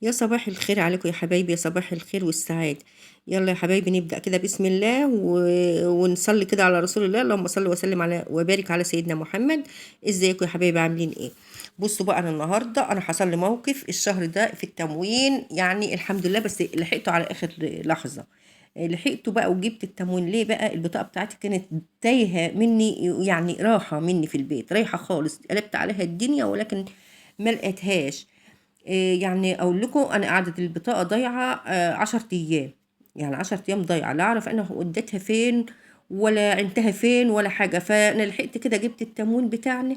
يا صباح الخير عليكم يا حبايبي، يا صباح الخير والسعادة. يلا يا حبايبي نبدأ كده بسم الله ونصلي كده على رسول الله. اللهم صل وسلم على وبارك على سيدنا محمد. ازيكم يا حبايبي عاملين ايه؟ بصوا بقى، انا النهارده حصل لي موقف الشهر ده في التموين، يعني الحمد لله بس لحقته على اخر لحظة. لحقته بقى وجبت التموين. ليه بقى؟ البطاقة بتاعتي كانت تايهة مني، يعني راحة مني في البيت، رايحة خالص، قلبت عليها الدنيا ولكن ما لقيتهاش. يعني اقول لكم انا قعدت البطاقه ضايعه 10 ايام. يعني 10 ايام ضايعه، لا اعرف انا وديتها فين ولا عينتها فين ولا حاجه. فانا لحقت كده جبت التموين بتاعنا،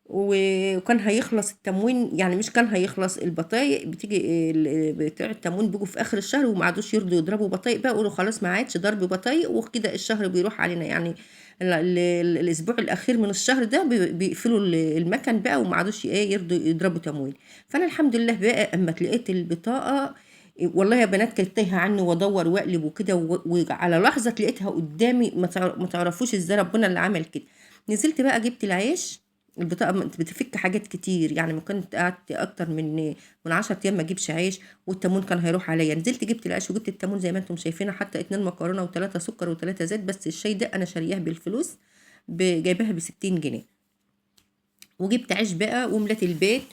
وكان هيخلص التموين. يعني مش كان هيخلص، البطايق بتيجي بتاع التموين بيجوا في اخر الشهر وما عادوش يرضوا يضربوا بطايق بقى، يقولوا خلاص ما عادش ضرب بطايق وكده الشهر بيروح علينا. يعني الاسبوع الاخير من الشهر ده بيقفلوا المكن بقى وما عادوش ايه يرضوا يضربوا تموين. فانا الحمد لله بقى اما لقيت البطاقه، والله يا بنات كانت تايهه عني وادور واقلب وكده، وعلى لحظه لقيتها قدامي. ما تعرفوش ازاي ربنا اللي عمل كده. نزلت بقى جبت العيش. البطاقة بتفك حاجات كتير، يعني ما كنت قعدت أكتر من 10 أيام ما أجيبش عيش والتمون كان هيروح عليا. نزلت جبت العيش وجبت التمون زي ما انتم شايفين، حتى 2 مكرونة و3 سكر و3 زيت. بس الشاي ده أنا شارياه بالفلوس، جايباها ب60 جنيه. وجبت عيش بقى ومليت البيت.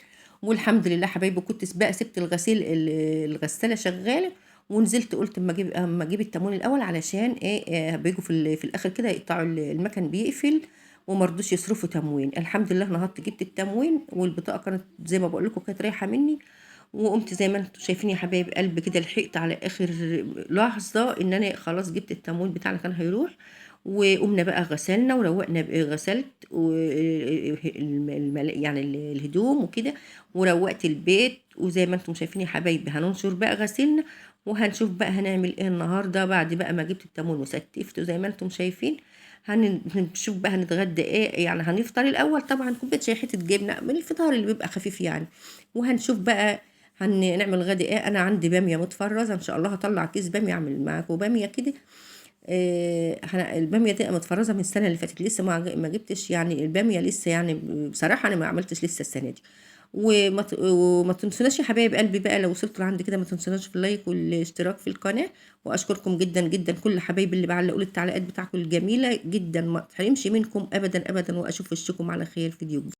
والحمد لله حبايبي، كنت بقى سبت الغسالة شغالة، ونزلت قلت اما اجيب التموين الاول، علشان ايه بيجوا في الاخر كده يقطعوا المكن بيقفل ومرضوش يصرفوا تموين. الحمد لله نهضت جبت التموين، والبطاقه كانت زي ما بقول لكم كانت رايحه مني. وقمت زي ما انتم شايفين يا حبايب قلبي كده، لحقت على اخر لحظه ان انا خلاص جبت التموين بتاعنا كان هيروح. وقمنا بقى غسلنا وروقنا بقى، غسلت يعني الهدوم وكده، وروقت البيت. وزي ما انتم شايفين يا حبايبي هننشر بقى غسيلنا، وهنشوف بقى هنعمل ايه النهارده بعد بقى ما جبت التموين وستفته زي ما انتم شايفين. هنشوف بقى هنتغدى ايه. يعني هنفطر الاول طبعا كوبايه شاي حته جبنه من الفطار اللي بيبقى خفيف يعني. وهنشوف بقى هنعمل غدا ايه. انا عندي باميه متفرزه، ان شاء الله هطلع كيس باميه اعمل معاكم باميه كده. الباميه دي متفرزه من السنه اللي فاتت، لسه ما جبتش يعني الباميه لسه. يعني بصراحه انا ما عملتش لسه السنه دي. وما تنسوناش يا حبايب قلبي بقى، لو وصلتوا لعند كده ما تنسوناش في اللايك والاشتراك في القناه. واشكركم جدا جدا كل حبايبي اللي بعلقوا لي التعليقات بتاعكم الجميله جدا، ما تحرمش منكم ابدا ابدا. واشوف وشكم على خير في فيديو جديد.